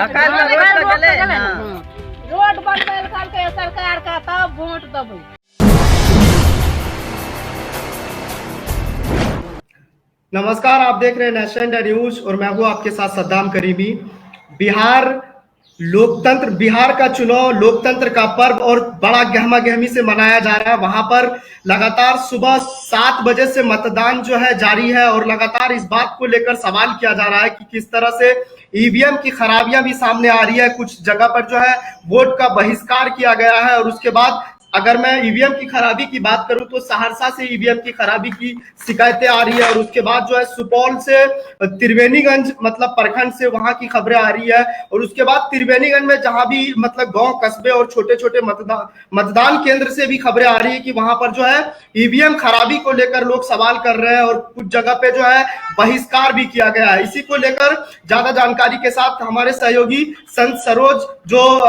Road बनबे सरकार का तब वोट देबै। नमस्कार, आप देख रहे हैं नेशनल इंडिया न्यूज और मैं हूं आपके साथ सद्दाम करीमी। बिहार का चुनाव लोकतंत्र का पर्व और बड़ा गहमा गहमी से मनाया जा रहा है। वहां पर लगातार सुबह 7 बजे से मतदान जो है जारी है और लगातार इस बात को लेकर सवाल किया जा रहा है कि किस तरह से ईवीएम की खराबियां भी सामने आ रही है। कुछ जगह पर जो है वोट का बहिष्कार किया गया है और उसके बाद अगर मैं ईवीएम की खराबी की बात करूं तो सहरसा से ईवीएम की खराबी की शिकायतें आ रही है और उसके बाद जो है सुपौल से त्रिवेणीगंज मतलब प्रखंड से वहां की खबरें आ रही है और उसके बाद त्रिवेणीगंज में जहां भी मतलब गांव कस्बे और छोटे छोटे मतदान केंद्र से भी खबरें आ रही है कि वहां पर जो है ईवीएम खराबी को लेकर लोग सवाल कर रहे हैं और कुछ जगह पे जो है बहिष्कार भी किया गया है। इसी को लेकर ज्यादा जानकारी के साथ हमारे सहयोगी संत सरोज जो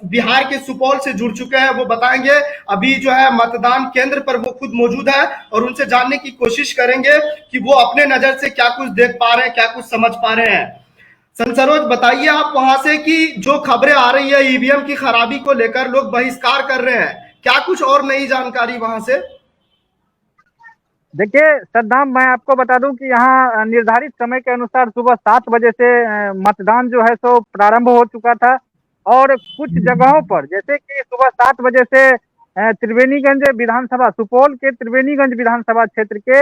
बिहार के सुपौल से जुड़ चुके हैं वो बताएंगे। अभी जो है मतदान केंद्र पर वो खुद मौजूद है और उनसे जानने की कोशिश करेंगे कि वो अपने नजर से क्या कुछ देख पा रहे हैं, क्या कुछ समझ पा रहे हैं। संत सरोज, बताइए आप वहां से कि जो खबरें आ रही है ईवीएम की खराबी को लेकर लोग बहिष्कार कर रहे हैं, क्या कुछ और नई जानकारी वहां से? देखिए सद्दाम, मैं आपको बता दूं कि यहाँ निर्धारित समय के अनुसार सुबह 7 बजे से मतदान जो है सो प्रारंभ हो चुका था और कुछ जगहों पर जैसे कि सुबह 7 बजे से त्रिवेणीगंज विधानसभा, सुपौल के त्रिवेणीगंज विधानसभा क्षेत्र के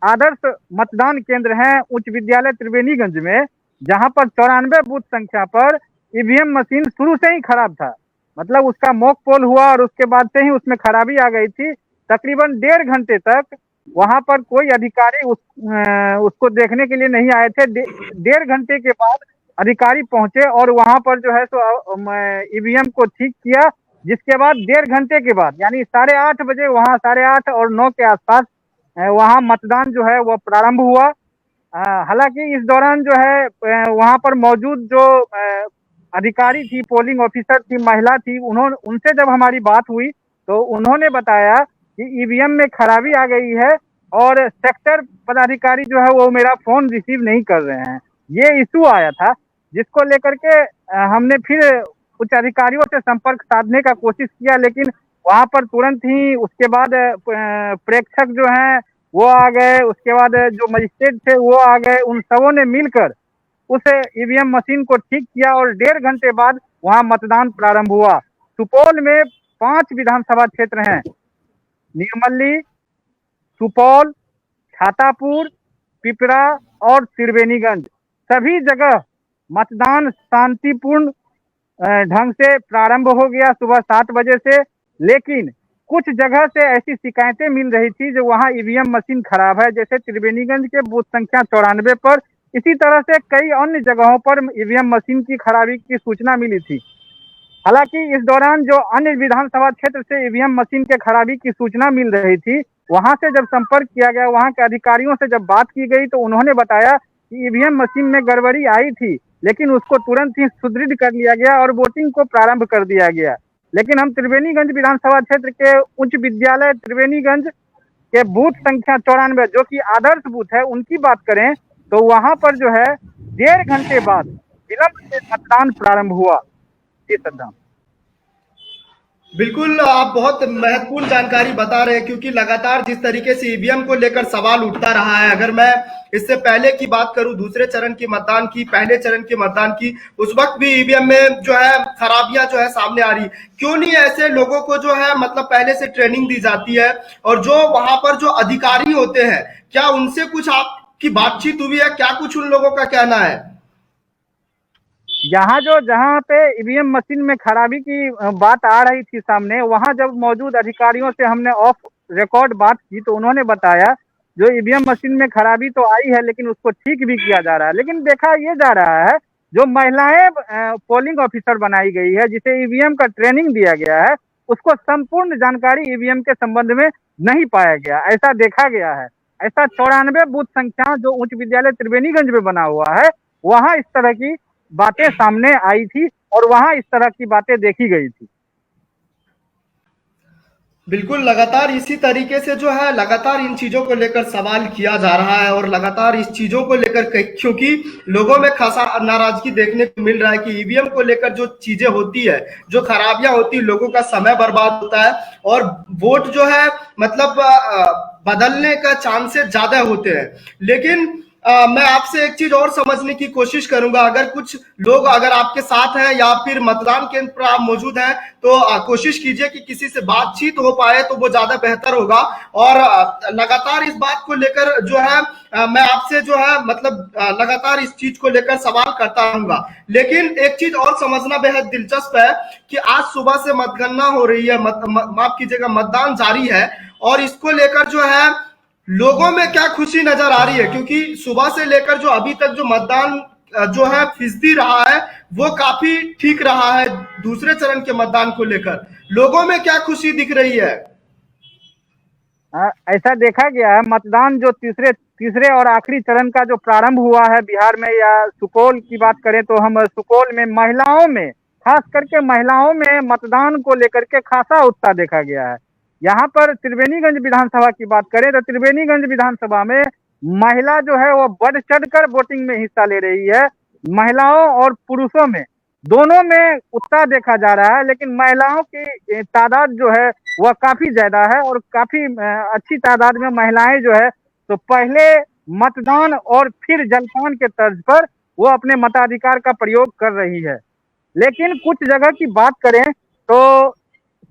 आदर्श मतदान केंद्र हैं उच्च विद्यालय त्रिवेणीगंज में, जहां पर 94 बूथ संख्या पर ईवीएम मशीन शुरू से ही खराब था। मतलब उसका मॉक पोल हुआ और उसके बाद से ही उसमें खराबी आ गई थी। तकरीबन 1.5 घंटे तक वहां पर कोई अधिकारी उसको देखने के लिए नहीं आए थे। 1.5 घंटे के बाद अधिकारी पहुंचे और वहां पर जो है सो ईवीएम को ठीक किया, जिसके बाद 1.5 घंटे के बाद यानी 8:30 बजे वहां 8:30 और 9 के आसपास वहां मतदान जो है वो प्रारंभ हुआ। हालांकि इस दौरान जो है वहां पर मौजूद जो अधिकारी थी, पोलिंग ऑफिसर थी, महिला थी, उनसे जब हमारी बात हुई तो उन्होंने बताया कि ईवीएम में खराबी आ गई है और सेक्टर पदाधिकारी जो है वो मेरा फोन रिसीव नहीं कर रहे हैं। ये इशू आया था जिसको लेकर के हमने फिर उच्च अधिकारियों से संपर्क साधने का कोशिश किया, लेकिन वहां पर तुरंत ही उसके बाद प्रेक्षक जो हैं वो आ गए, उसके बाद जो मजिस्ट्रेट थे वो आ गए, उन सबों ने मिलकर उस ईवीएम मशीन को ठीक किया और 1.5 घंटे बाद वहां मतदान प्रारंभ हुआ। सुपौल में 5 विधानसभा क्षेत्र हैं, निर्मली, सुपौल, छातापुर, पिपरा और त्रिवेणीगंज। सभी जगह मतदान शांतिपूर्ण ढंग से प्रारंभ हो गया सुबह 7 बजे से, लेकिन कुछ जगह से ऐसी शिकायतें मिल रही थी जो वहां ईवीएम मशीन खराब है, जैसे त्रिवेणीगंज के बूथ संख्या 94 पर। इसी तरह से कई अन्य जगहों पर ईवीएम मशीन की खराबी की सूचना मिली थी। हालांकि इस दौरान जो अन्य विधानसभा क्षेत्र से ईवीएम मशीन के खराबी की सूचना मिल रही थी, वहां से जब संपर्क किया गया, वहां के अधिकारियों से जब बात की गई तो उन्होंने बताया कि ईवीएम मशीन में गड़बड़ी आई थी, लेकिन उसको तुरंत ही सुदृढ़ कर लिया गया और वोटिंग को प्रारंभ कर दिया गया। लेकिन हम त्रिवेणीगंज विधानसभा क्षेत्र के उच्च विद्यालय त्रिवेणीगंज के बूथ संख्या 94 जो कि आदर्श बूथ है उनकी बात करें तो वहां पर जो है 1.5 घंटे बाद विलंब से मतदान प्रारंभ हुआ। जी सद्दाम। बिल्कुल, आप बहुत महत्वपूर्ण जानकारी बता रहे हैं क्योंकि लगातार जिस तरीके से ईवीएम को लेकर सवाल उठता रहा है। अगर मैं इससे पहले की बात करूं, दूसरे चरण की मतदान की, पहले चरण के मतदान की, उस वक्त भी ईवीएम में जो है खराबियां जो है सामने आ रही। क्यों नहीं ऐसे लोगों को जो है मतलब पहले से ट्रेनिंग दी जाती है और जो वहां पर जो अधिकारी होते हैं, क्या उनसे कुछ आपकी बातचीत हुई है? क्या कुछ उन लोगों का कहना है? जहां पे ईवीएम मशीन में खराबी की बात आ रही थी सामने, वहां जब मौजूद अधिकारियों से हमने ऑफ रिकॉर्ड बात की तो उन्होंने बताया जो ईवीएम मशीन में खराबी तो आई है लेकिन उसको ठीक भी किया जा रहा है। लेकिन देखा ये जा रहा है जो महिलाएं पोलिंग ऑफिसर बनाई गई है, जिसे ईवीएम का ट्रेनिंग दिया गया है, उसको संपूर्ण जानकारी ईवीएम के संबंध में नहीं पाया गया, ऐसा देखा गया है। ऐसा 94 बूथ संख्या जो उच्च विद्यालय त्रिवेणीगंज में बना हुआ है, वहां इस तरह की बातें सामने आई थी और वहां इस तरह की बातें देखी गई थी। बिल्कुल, लगातार इसी तरीके से जो है लगातार इन चीज़ों को लेकर सवाल किया जा रहा है और लगातार इस चीज़ों को लेकर क्योंकि लोगों में खासा नाराजगी देखने को मिल रहा है कि ईवीएम को लेकर जो चीज़ें होती है, जो खराबियां होती है, लोगों का समय बर्बाद होता है और वोट जो है मतलब बदलने का चांसेस ज़्यादा होते हैं। लेकिन मैं आपसे एक चीज और समझने की कोशिश करूंगा, अगर कुछ लोग अगर आपके साथ हैं या फिर मतदान केंद्र पर आप मौजूद हैं तो कोशिश कीजिए कि किसी से बातचीत हो पाए तो वो ज्यादा बेहतर होगा। और लगातार इस बात को लेकर जो है मैं आपसे जो है मतलब लगातार इस चीज को लेकर सवाल करता रहूंगा। लेकिन एक चीज और समझना बेहद दिलचस्प है कि आज सुबह से मतगणना हो रही है, माफ कीजिएगा, मतदान जारी है और इसको लेकर जो है लोगों में क्या खुशी नजर आ रही है, क्योंकि सुबह से लेकर जो अभी तक जो मतदान जो है फीसदी रहा है वो काफी ठीक रहा है। दूसरे चरण के मतदान को लेकर लोगों में क्या खुशी दिख रही है? ऐसा देखा गया है मतदान जो तीसरे तीसरे और आखिरी चरण का जो प्रारंभ हुआ है बिहार में या सुपौल की बात करें तो हम सुपौल में महिलाओं में खास करके महिलाओं में मतदान को लेकर के खासा उत्साह देखा गया है। यहाँ पर त्रिवेणीगंज विधानसभा की बात करें तो त्रिवेणीगंज विधानसभा में महिला जो है वो बढ़ चढ़कर वोटिंग में हिस्सा ले रही है। महिलाओं और पुरुषों में दोनों में उत्साह देखा जा रहा है, लेकिन महिलाओं की तादाद जो है वह काफी ज्यादा है और काफी अच्छी तादाद में महिलाएं जो है तो पहले मतदान और फिर जलपान के तर्ज पर वो अपने मताधिकार का प्रयोग कर रही है। लेकिन कुछ जगह की बात करें तो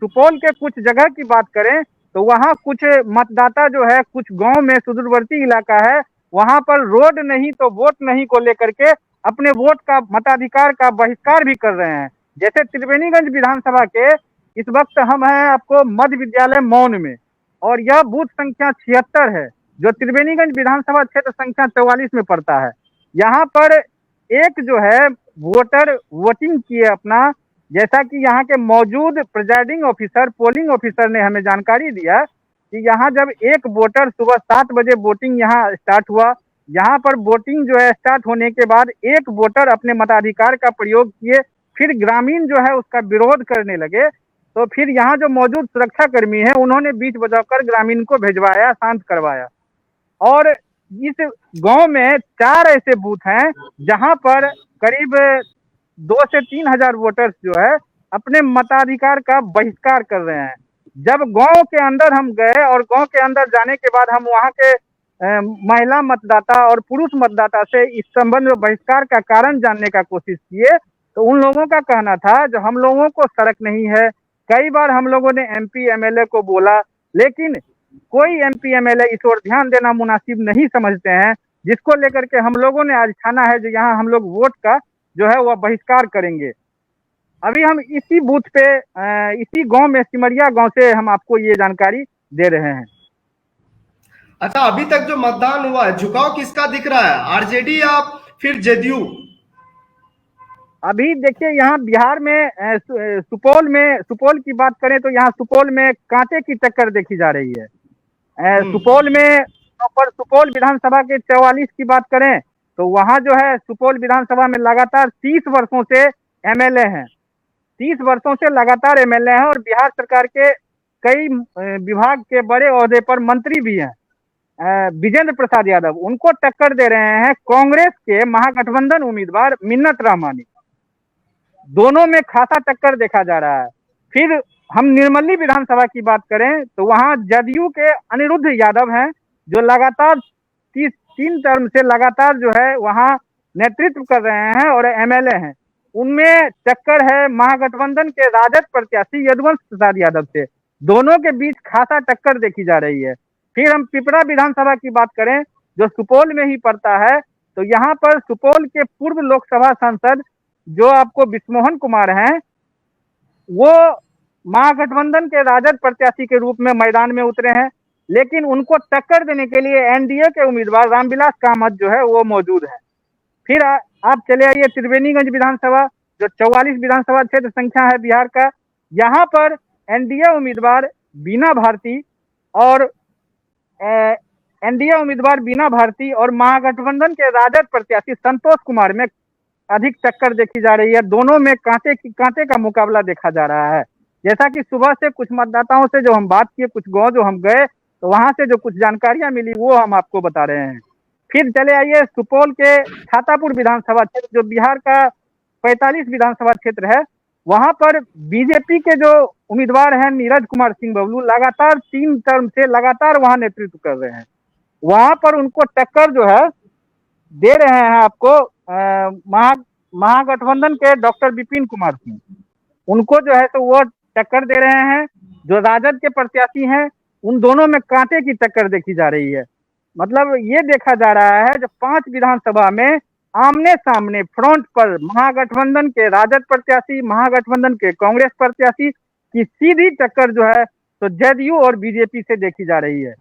सुपौल के कुछ जगह की बात करें तो वहाँ कुछ मतदाता जो है कुछ गांव में सुदूरवर्ती इलाका है वहां पर रोड नहीं तो वोट नहीं को लेकर के अपने वोट का मताधिकार का बहिष्कार भी कर रहे हैं। जैसे त्रिवेणीगंज विधानसभा के इस वक्त हम हैं आपको मध्य विद्यालय मौन में और यह बूथ संख्या 76 है जो त्रिवेणीगंज विधानसभा क्षेत्र संख्या 44 में पड़ता है। यहाँ पर एक जो है वोटर वोटिंग किए अपना, जैसा कि यहाँ के मौजूद प्रिजाइडिंग ऑफिसर पोलिंग ऑफिसर ने हमें जानकारी दिया कि यहाँ जब एक वोटर सुबह 7 बजे वोटिंग यहाँ स्टार्ट हुआ, यहाँ पर वोटिंग जो है स्टार्ट होने के बाद एक वोटर अपने मताधिकार का प्रयोग किए, फिर ग्रामीण जो है उसका विरोध करने लगे तो फिर यहाँ जो मौजूद सुरक्षा कर्मी है उन्होंने बीच बजाकर ग्रामीण को भिजवाया, शांत करवाया। और इस गांव में 4 ऐसे बूथ हैं जहां पर करीब 2 से 3 हजार वोटर्स जो है अपने मताधिकार का बहिष्कार कर रहे हैं। जब गांव के अंदर हम गए और गांव के अंदर जाने के बाद हम वहां के महिला मतदाता और पुरुष मतदाता से इस संबंध में बहिष्कार का कारण जानने का कोशिश किए तो उन लोगों का कहना था जो हम लोगों को सड़क नहीं है। कई बार हम लोगों ने एमपी एमएलए को बोला लेकिन कोई एमपी एमएलए इस ओर ध्यान देना मुनासिब नहीं समझते हैं, जिसको लेकर के हम लोगों ने आज ठाना है जो यहाँ हम लोग वोट का जो है वह बहिष्कार करेंगे। अभी हम इसी बूथ पे इसी गांव में सिमरिया गांव से हम आपको ये जानकारी दे रहे हैं। अच्छा, अभी तक जो मतदान हुआ है झुकाव किसका दिख रहा है, आरजेडी या फिर जेडीयू? अभी देखिए यहाँ बिहार में सुपौल की बात करें तो यहाँ सुपौल में कांटे की टक्कर देखी जा रही है। सुपौल में पर सुपौल विधानसभा के 44 की बात करें तो वहाँ जो है सुपौल विधानसभा में लगातार 30 वर्षों से एमएलए हैं, 30 वर्षों से लगातार एमएलए हैं और बिहार सरकार के कई विभाग के बड़े ओहदे पर मंत्री भी हैं। विजेंद्र प्रसाद यादव उनको टक्कर दे रहे हैं कांग्रेस के महागठबंधन उम्मीदवार मिन्नत रहमानी। दोनों में खासा टक्कर देखा जा रहा है। फिर हम निर्मली विधानसभा की बात करें तो वहां जदयू के अनिरुद्ध यादव हैं जो लगातार 3 टर्म से लगातार जो है वहां नेतृत्व कर रहे हैं और एमएलए हैं। उनमें टक्कर है महागठबंधन के राजद प्रत्याशी यदुवंश प्रसाद यादव से। दोनों के बीच खासा टक्कर देखी जा रही है। फिर हम पिपरा विधानसभा की बात करें जो सुपौल में ही पड़ता है तो यहाँ पर सुपौल के पूर्व लोकसभा सांसद जो आपको बिस्मोहन कुमार हैं वो महागठबंधन के राजद प्रत्याशी के रूप में मैदान में उतरे हैं, लेकिन उनको टक्कर देने के लिए एनडीए के उम्मीदवार रामविलास कामत जो है वो मौजूद है। फिर आप चले आइए त्रिवेणीगंज विधानसभा जो 44 विधानसभा क्षेत्र संख्या है बिहार का। यहाँ पर एनडीए उम्मीदवार बीना भारती और महागठबंधन के राजद प्रत्याशी संतोष कुमार में अधिक टक्कर देखी जा रही है। दोनों में कांटे का मुकाबला देखा जा रहा है। जैसा कि सुबह से कुछ मतदाताओं से जो हम बात किए, कुछ गांव जो हम गए, तो वहां से जो कुछ जानकारियां मिली वो हम आपको बता रहे हैं। फिर चले आइए सुपौल के छातापुर विधानसभा क्षेत्र, जो बिहार का 45 विधानसभा क्षेत्र है, वहां पर बीजेपी के जो उम्मीदवार हैं नीरज कुमार सिंह बबलू, लगातार 3 टर्म से लगातार वहां नेतृत्व कर रहे हैं। वहां पर उनको टक्कर जो है दे रहे हैं आपको महागठबंधन के डॉक्टर विपिन कुमार सिंह, उनको जो है तो वो टक्कर दे रहे हैं। जो राजद के प्रत्याशी हैं उन दोनों में कांटे की टक्कर देखी जा रही है। मतलब ये देखा जा रहा है जब 5 विधानसभा में आमने सामने फ्रंट पर महागठबंधन के राजद प्रत्याशी, महागठबंधन के कांग्रेस प्रत्याशी की सीधी टक्कर जो है तो जदयू और बीजेपी से देखी जा रही है।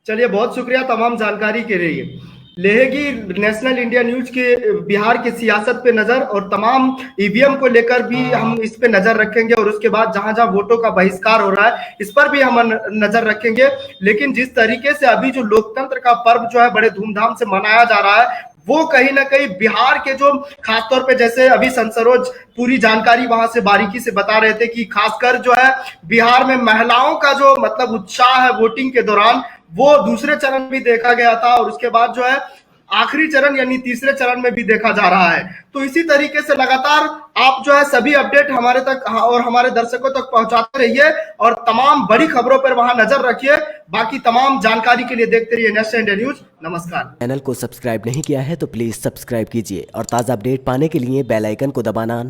चलिए, बहुत शुक्रिया तमाम जानकारी के लिए। लेगी नेशनल इंडिया न्यूज के बिहार की सियासत पे नजर और तमाम ईवीएम को लेकर भी हम इस पे नजर रखेंगे, और उसके बाद जहां जहां वोटों का बहिष्कार हो रहा है इस पर भी हम नजर रखेंगे। लेकिन जिस तरीके से अभी जो लोकतंत्र का पर्व जो है बड़े धूमधाम से मनाया जा रहा है, वो कहीं ना कहीं बिहार के जो खासतौर पे, जैसे अभी संसरोज पूरी जानकारी वहां से बारीकी से बता रहे थे कि खासकर जो है बिहार में महिलाओं का जो मतलब उत्साह है वोटिंग के दौरान, वो दूसरे चरण में भी देखा गया था, और उसके बाद जो है आखिरी चरण यानी तीसरे चरण में भी देखा जा रहा है। तो इसी तरीके से लगातार आप जो है सभी अपडेट हमारे तक और हमारे दर्शकों तक पहुंचाते रहिए, और तमाम बड़ी खबरों पर वहां नजर रखिए। बाकी तमाम जानकारी के लिए देखते रहिए नेशनल इंडिया न्यूज। नमस्कार। चैनल को सब्सक्राइब नहीं किया है तो प्लीज सब्सक्राइब कीजिए और ताज़ा अपडेट पाने के लिए बेल आइकन को दबाना